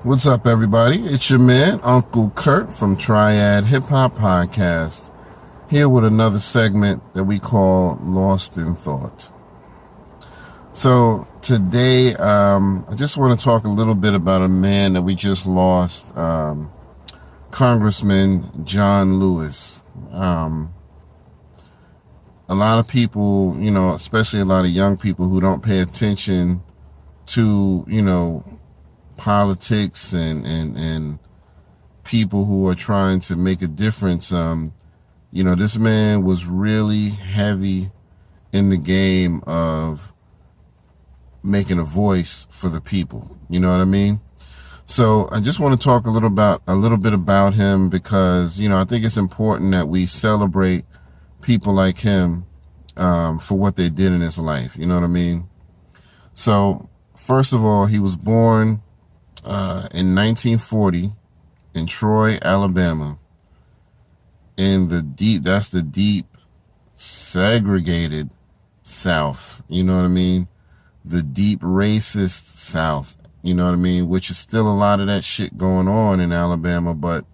What's up, everybody? It's your man, Uncle Kurt from Triad Hip Hop Podcast, here with another segment that we call Lost in Thought. So today, I just want to talk a little bit about a man that we just lost, Congressman John Lewis. A lot of people, especially a lot of young people who don't pay attention to, politics and people who are trying to make a difference. This man was really heavy in the game of making a voice for the people. You know what I mean? So I just want to talk a little bit about him because, I think it's important that we celebrate people like him for what they did in his life. You know what I mean? So first of all, he was born in 1940 in Troy, Alabama, in the deep segregated South. You know what I mean? The deep racist South. You know what I mean? Which is still a lot of that shit going on in Alabama. But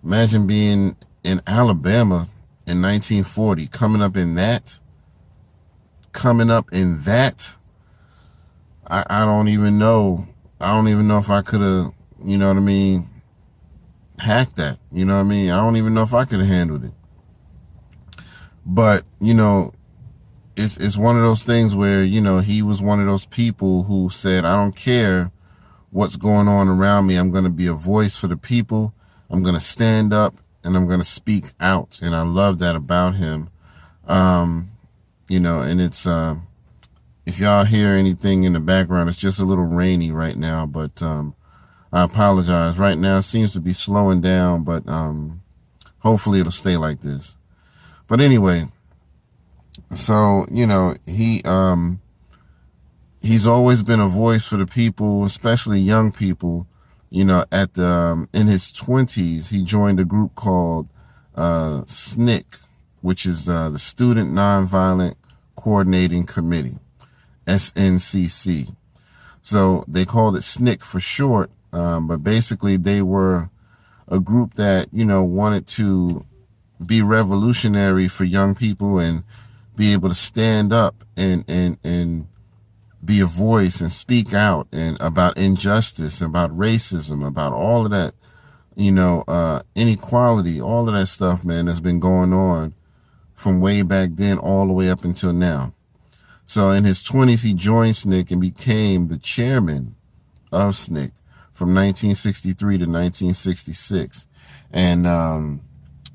imagine being in Alabama in 1940, coming up in that. I don't even know. I don't even know if I could have, hacked that. You know what I mean? I don't even know if I could have handled it. But, it's one of those things where, he was one of those people who said, I don't care what's going on around me. I'm going to be a voice for the people. I'm going to stand up and I'm going to speak out. And I love that about him. And it's, if y'all hear anything in the background, it's just a little rainy right now, but I apologize. Right now it seems to be slowing down, but hopefully it'll stay like this. But anyway, so, he's always been a voice for the people, especially young people. In his 20s, he joined a group called SNCC, which is the Student Nonviolent Coordinating Committee. SNCC. So they called it SNCC for short, but basically they were a group that, wanted to be revolutionary for young people and be able to stand up and be a voice and speak out and about injustice, about racism, about all of that, inequality, all of that stuff, man, that's been going on from way back then all the way up until now. So in his 20s, he joined SNCC and became the chairman of SNCC from 1963 to 1966. And,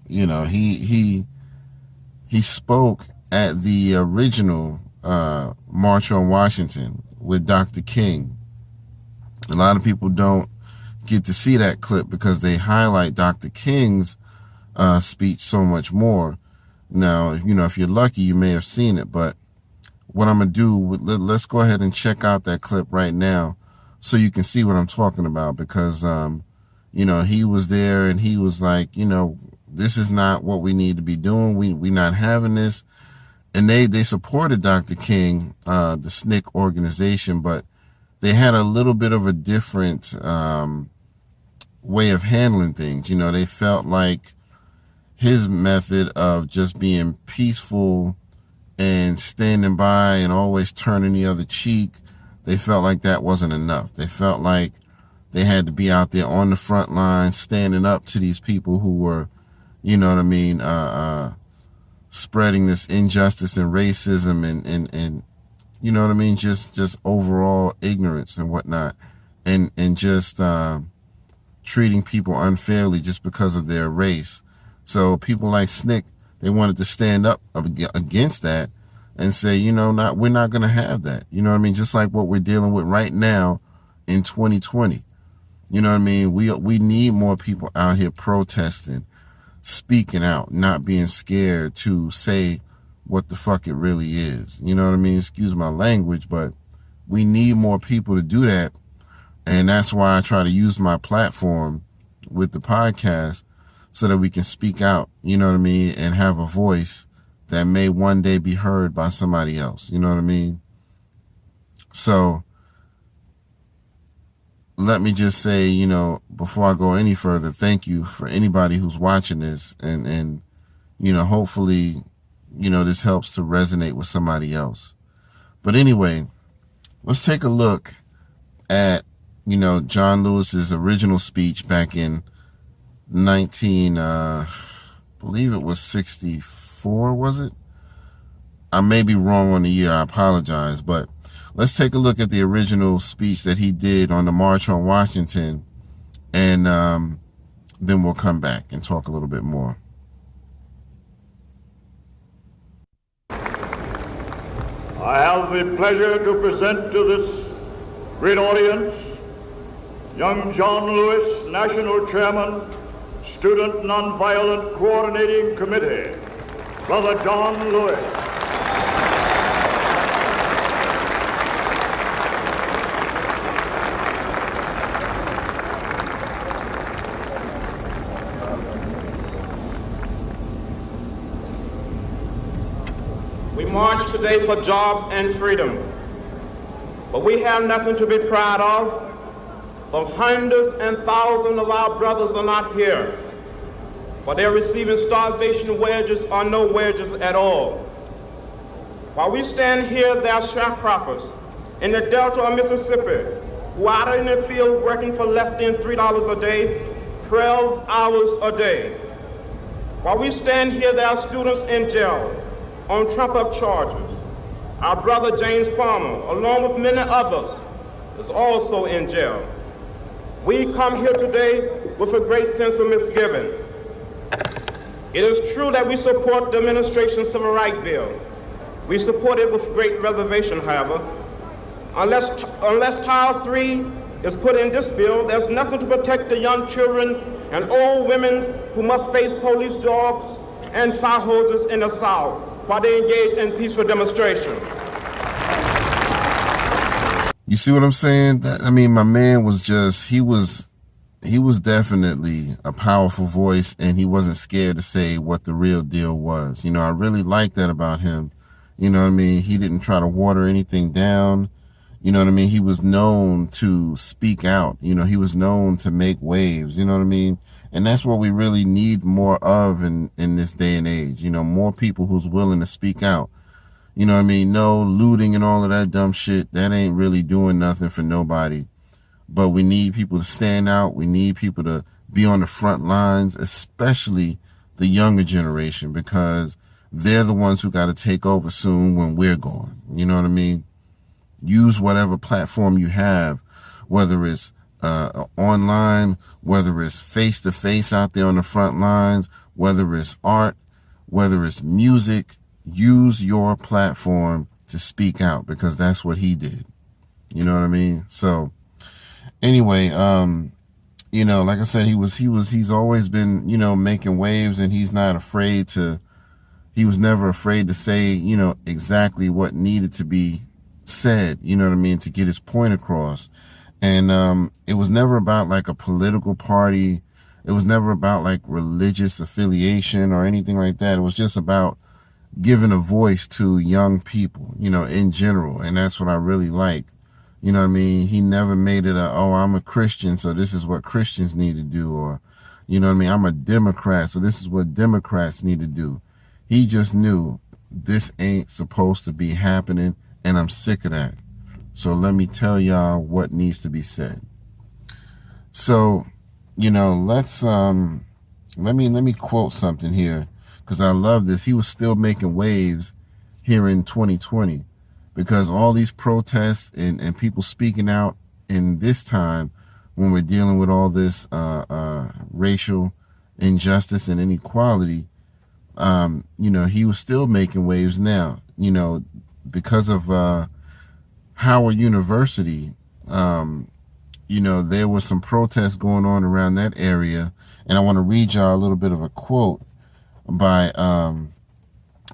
he spoke at the original March on Washington with Dr. King. A lot of people don't get to see that clip because they highlight Dr. King's speech so much more. Now, if you're lucky, you may have seen it, but what I'm going to do, let's go ahead and check out that clip right now so you can see what I'm talking about because, he was there and he was like, this is not what we need to be doing. We not having this. And they supported Dr. King, the SNCC organization, but they had a little bit of a different way of handling things. They felt like his method of just being peaceful and standing by and always turning the other cheek, they felt like that wasn't enough. They felt like they had to be out there on the front line, standing up to these people who were, spreading this injustice and racism and just overall ignorance and whatnot, and just treating people unfairly just because of their race. So people like SNCC, they wanted to stand up against that and say, we're not going to have that. You know what I mean? Just like what we're dealing with right now in 2020. You know what I mean? We need more people out here protesting, speaking out, not being scared to say what the fuck it really is. You know what I mean? Excuse my language, but we need more people to do that. And that's why I try to use my platform with the podcast so that we can speak out, you know what I mean, and have a voice that may one day be heard by somebody else. You know what I mean? So let me just say, you know, before I go any further, thank you for anybody who's watching this, and you know, hopefully, you know, this helps to resonate with somebody else. But anyway, let's take a look at, you know, John Lewis's original speech back in believe it was 64, was it? I may be wrong on the year, I apologize, but let's take a look at the original speech that he did on the March on Washington, and then we'll come back and talk a little bit more. I have the pleasure to present to this great audience young John Lewis, National Chairman, Student Nonviolent Coordinating Committee, Brother John Lewis. We march today for jobs and freedom, but we have nothing to be proud of, for hundreds and thousands of our brothers are not here, for they're receiving starvation wages or no wages at all. While we stand here, there are sharecroppers in the Delta of Mississippi who are out in the field working for less than $3 a day, 12 hours a day. While we stand here, there are students in jail on trump-up charges. Our brother James Farmer, along with many others, is also in jail. We come here today with a great sense of misgiving. It is true that we support the administration's civil rights bill. We support it with great reservation, however. Unless Title III is put in this bill, there's nothing to protect the young children and old women who must face police dogs and fire hoses in the South while they engage in peaceful demonstration. You see what I'm saying? I mean, my man was just, he was definitely a powerful voice, and he wasn't scared to say what the real deal was. You know, I really like that about him. You know what I mean? He didn't try to water anything down. You know what I mean? He was known to speak out. You know, he was known to make waves. You know what I mean? And that's what we really need more of in this day and age. You know, more people who's willing to speak out. You know what I mean? No looting and all of that dumb shit. That ain't really doing nothing for nobody. But we need people to stand out. We need people to be on the front lines, especially the younger generation, because they're the ones who got to take over soon when we're gone. You know what I mean? Use whatever platform you have, whether it's online, whether it's face-to-face out there on the front lines, whether it's art, whether it's music. Use your platform to speak out, because that's what he did. You know what I mean? So anyway, you know, like I said, he's always been, you know, making waves, and he's not afraid to, he was never afraid to say, you know, exactly what needed to be said, you know what I mean, to get his point across. And it was never about like a political party. It was never about like religious affiliation or anything like that. It was just about giving a voice to young people, you know, in general. And that's what I really like. You know what I mean? He never made it oh, I'm a Christian, so this is what Christians need to do. Or, you know what I mean? I'm a Democrat, so this is what Democrats need to do. He just knew this ain't supposed to be happening, and I'm sick of that. So let me tell y'all what needs to be said. So, you know, let's, let me quote something here, because I love this. He was still making waves here in 2020, because all these protests and people speaking out in this time when we're dealing with all this racial injustice and inequality, you know, he was still making waves now, you know, because of Howard University. You know, there was some protests going on around that area, and I want to read y'all a little bit of a quote by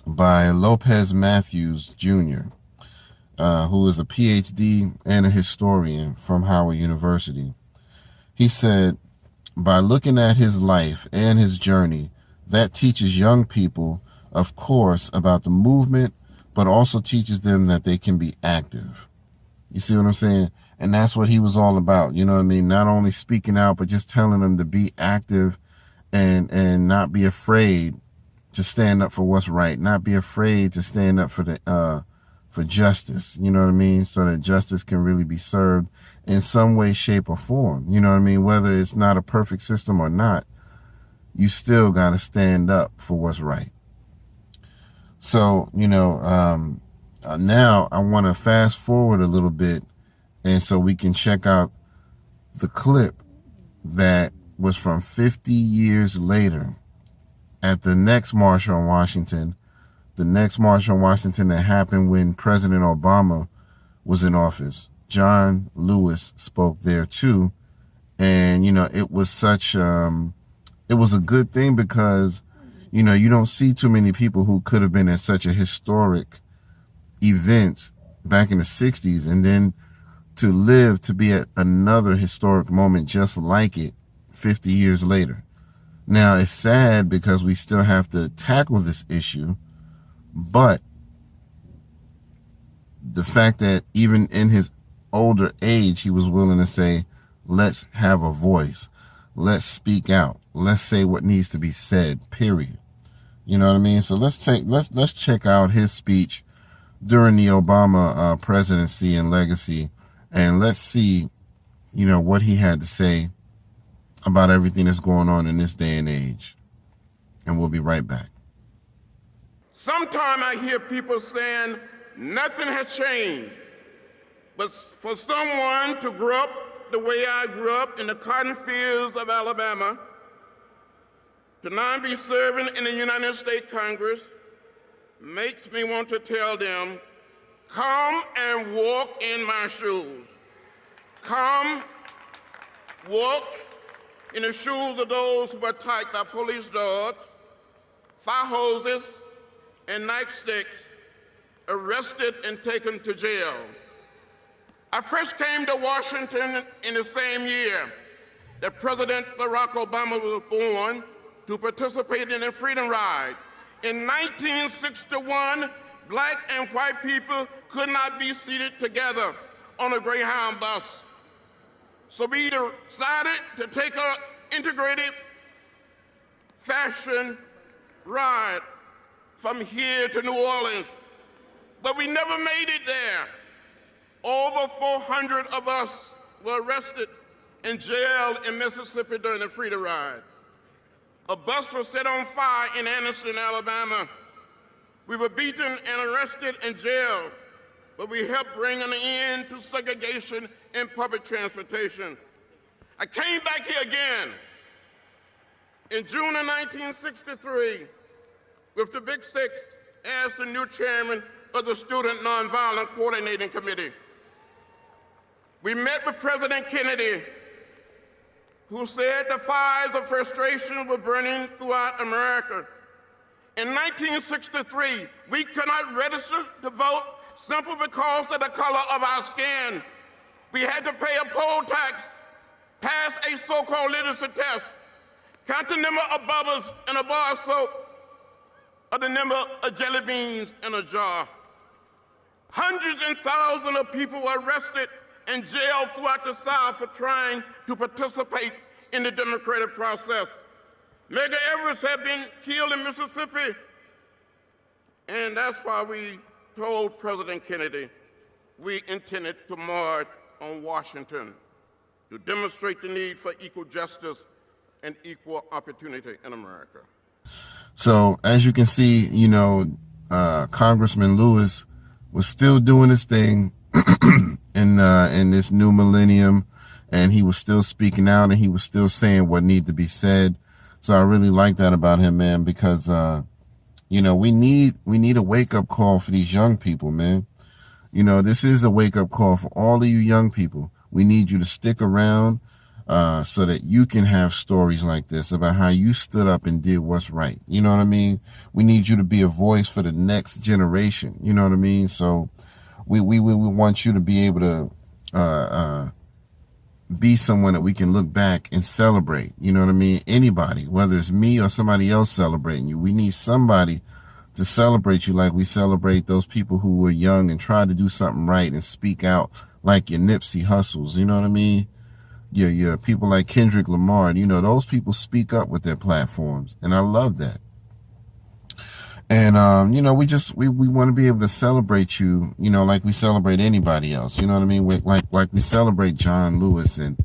Lopez Matthews Jr., who is a PhD and a historian from Howard University. He said, by looking at his life and his journey, that teaches young people, of course, about the movement, but also teaches them that they can be active. You see what I'm saying? And that's what he was all about. You know what I mean? Not only speaking out, but just telling them to be active and not be afraid to stand up for what's right. Not be afraid to stand up for justice. You know what I mean? So that justice can really be served in some way, shape, or form. You know what I mean? Whether it's not a perfect system or not, you still got to stand up for what's right. So, now I want to fast forward a little bit, and so we can check out the clip that was from 50 years later at the next March on Washington, that happened when President Obama was in office. John Lewis spoke there too. And, it was it was a good thing because, you don't see too many people who could have been at such a historic event back in the 60s and then to live to be at another historic moment just like it 50 years later. Now, it's sad because we still have to tackle this issue, but the fact that even in his older age, he was willing to say, let's have a voice. Let's speak out. Let's say what needs to be said, period. You know what I mean? So let's check out his speech during the Obama presidency and legacy, and let's see, what he had to say about everything that's going on in this day and age. And we'll be right back. Sometimes I hear people saying nothing has changed, but for someone to grow up the way I grew up in the cotton fields of Alabama, to now be serving in the United States Congress, makes me want to tell them, come and walk in my shoes. Come, walk in the shoes of those who were attacked by police dogs, fire hoses, and nightsticks, arrested and taken to jail. I first came to Washington in the same year that President Barack Obama was born to participate in the Freedom Ride. In 1961, black and white people could not be seated together on a Greyhound bus. So we decided to take an integrated fashion ride from here to New Orleans, but we never made it there. Over 400 of us were arrested and jailed in Mississippi during the Freedom Ride. A bus was set on fire in Anniston, Alabama. We were beaten and arrested and jailed, but we helped bring an end to segregation in public transportation. I came back here again in June of 1963 with the Big Six as the new chairman of the Student Nonviolent Coordinating Committee. We met with President Kennedy, who said the fires of frustration were burning throughout America. In 1963, we could not register to vote simply because of the color of our skin. We had to pay a poll tax, pass a so-called literacy test, count the number of bubbles in a bar of soap, or the number of jelly beans in a jar. Hundreds and thousands of people were arrested and jailed throughout the South for trying to participate in the democratic process. Medgar Evers had been killed in Mississippi, and that's why we told President Kennedy we intended to march on Washington to demonstrate the need for equal justice and equal opportunity in America. So as you can see, Congressman Lewis was still doing his thing in this new millennium, and he was still speaking out, and he was still saying what needed to be said. So I really like that about him, man, because we need a wake up call for these young people, man. This is a wake up call for all of you young people. We need you to stick around so that you can have stories like this about how you stood up and did what's right. You know what I mean? We need you to be a voice for the next generation. You know what I mean? So we want you to be able to be someone that we can look back and celebrate. You know what I mean? Anybody, whether it's me or somebody else celebrating you, we need somebody to celebrate you like we celebrate those people who were young and tried to do something right and speak out like your Nipsey Hussles, you know what I mean? Your people like Kendrick Lamar, you know, those people speak up with their platforms, and I love that. And you know, we want to be able to celebrate you, you know, like we celebrate anybody else. You know what I mean? Like we celebrate John Lewis and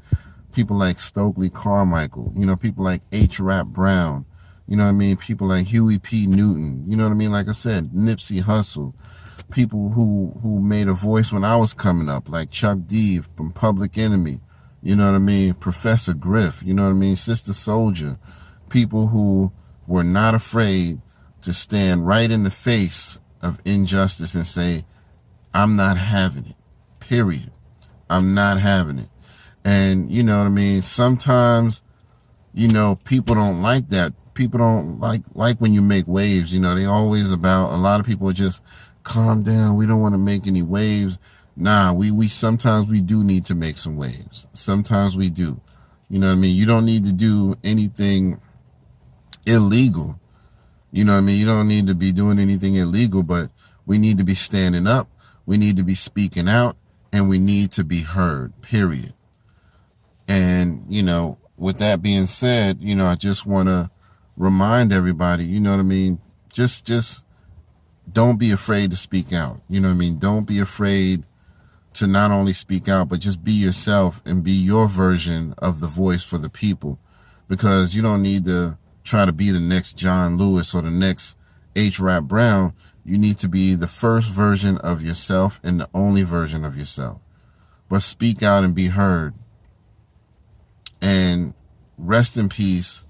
people like Stokely Carmichael. You know, people like H. Rap Brown. You know what I mean? People like Huey P. Newton. You know what I mean? Like I said, Nipsey Hussle. People who made a voice when I was coming up, like Chuck D from Public Enemy. You know what I mean? Professor Griff. You know what I mean? Sister Soldier. People who were not afraid to stand right in the face of injustice and say, I'm not having it, period. I'm not having it. And you know what I mean? Sometimes, you know, people don't like that. People don't like when you make waves. You know, they always about, a lot of people are just, calm down, we don't want to make any waves. Nah, we sometimes we do need to make some waves. Sometimes we do. You know what I mean? You don't need to do anything illegal. You know what I mean? You don't need to be doing anything illegal, but we need to be standing up. We need to be speaking out, and we need to be heard, period. And, you know, with that being said, you know, I just want to remind everybody, you know what I mean? Just don't be afraid to speak out. You know what I mean? Don't be afraid to not only speak out, but just be yourself and be your version of the voice for the people, because you don't need to try to be the next John Lewis or the next H. Rap Brown. You need to be the first version of yourself and the only version of yourself. But speak out and be heard. And rest in peace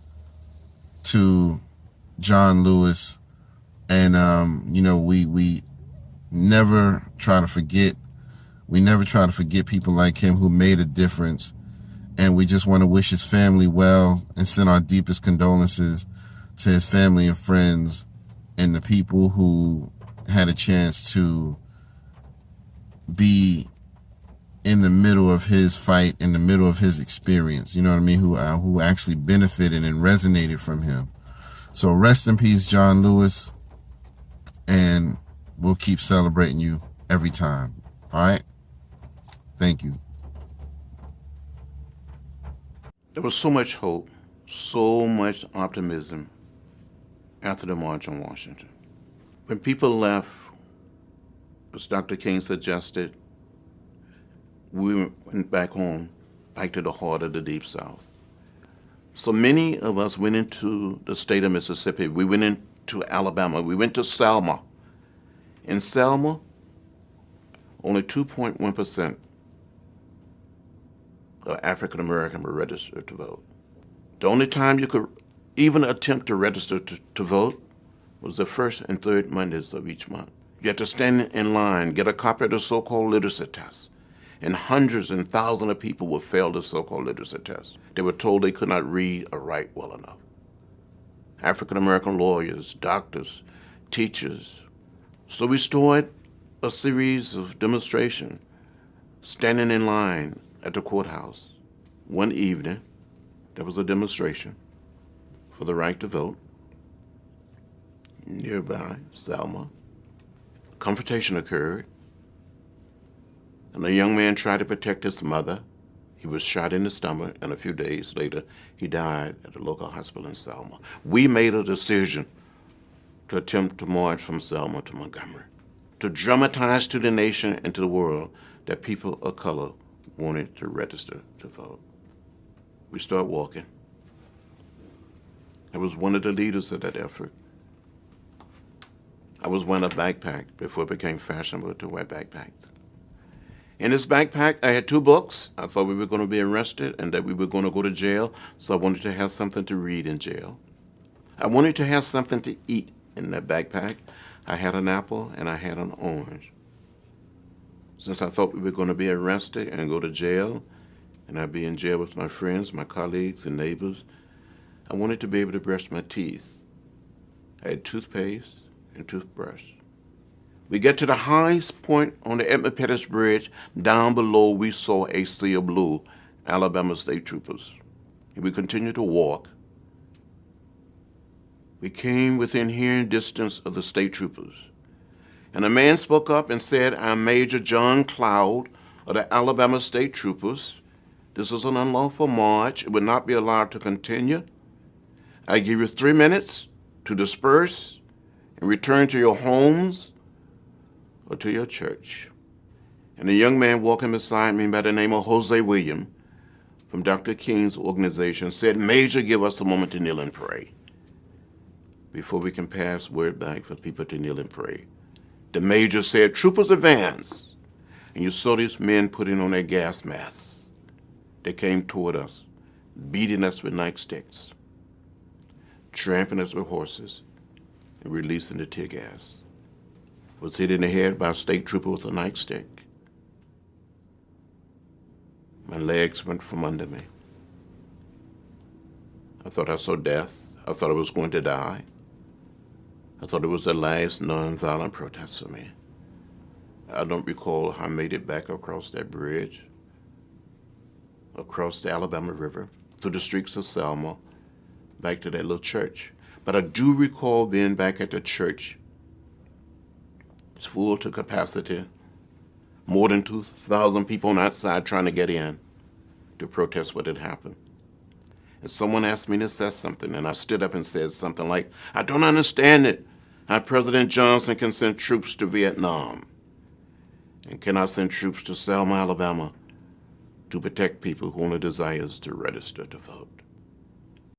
to John Lewis. And, you know, we never try to forget. We never try to forget people like him who made a difference. And we just want to wish his family well and send our deepest condolences to his family and friends and the people who had a chance to be in the middle of his fight, in the middle of his experience, you know what I mean, who actually benefited and resonated from him. So rest in peace, John Lewis, and we'll keep celebrating you every time. All right? Thank you. There was so much hope, so much optimism after the March on Washington. When people left, as Dr. King suggested, we went back home, back to the heart of the Deep South. So many of us went into the state of Mississippi. We went into Alabama. We went to Selma. In Selma, only 2.1% of African Americans were registered to vote. The only time you could even attempt to register to vote was the first and third Mondays of each month. You had to stand in line, get a copy of the so-called literacy test. And hundreds and thousands of people would fail the so-called literacy test. They were told they could not read or write well enough. African American lawyers, doctors, teachers. So we started a series of demonstrations, standing in line at the courthouse. One evening, there was a demonstration for the right to vote. Nearby, Selma, confrontation occurred, and a young man tried to protect his mother. He was shot in the stomach, and a few days later, he died at the local hospital in Selma. We made a decision to attempt to march from Selma to Montgomery, to dramatize to the nation and to the world that people of color wanted to register to vote. We started walking. I was one of the leaders of that effort. I was wearing a backpack before it became fashionable to wear backpacks. In this backpack, I had 2 books. I thought we were going to be arrested and that we were going to go to jail, so I wanted to have something to read in jail. I wanted to have something to eat in that backpack. I had an apple and I had an orange. Since I thought we were going to be arrested and go to jail, and I'd be in jail with my friends, my colleagues, and neighbors, I wanted to be able to brush my teeth. I had toothpaste and toothbrush. We get to the highest point on the Edmund Pettus Bridge. Down below, we saw a sea of blue, Alabama State Troopers. And we continued to walk. We came within hearing distance of the state troopers. And a man spoke up and said, "I'm Major John Cloud of the Alabama State Troopers. This is an unlawful march. It would not be allowed to continue. I give you 3 minutes to disperse and return to your homes or to your church. And a young man walking beside me by the name of Jose William from Dr. King's organization said, "Major, give us a moment to kneel and pray." Before we can pass word back for people to kneel and pray, the major said, "Troopers, advance." And you saw these men putting on their gas masks. They came toward us, beating us with nightsticks, trampling us with horses, and releasing the tear gas. Was hit in the head by a state trooper with a nightstick. My legs went from under me. I thought I saw death. I thought I was going to die. I thought it was the last nonviolent protest for me. I don't recall how I made it back across that bridge, across the Alabama River, through the streets of Selma, back to that little church. But I do recall being back at the church. It's full to capacity. More than 2,000 people on the outside trying to get in to protest what had happened. And someone asked me to say something, and I stood up and said something like, "I don't understand it. How President Johnson can send troops to Vietnam and cannot send troops to Selma, Alabama to protect people who only desires to register to vote."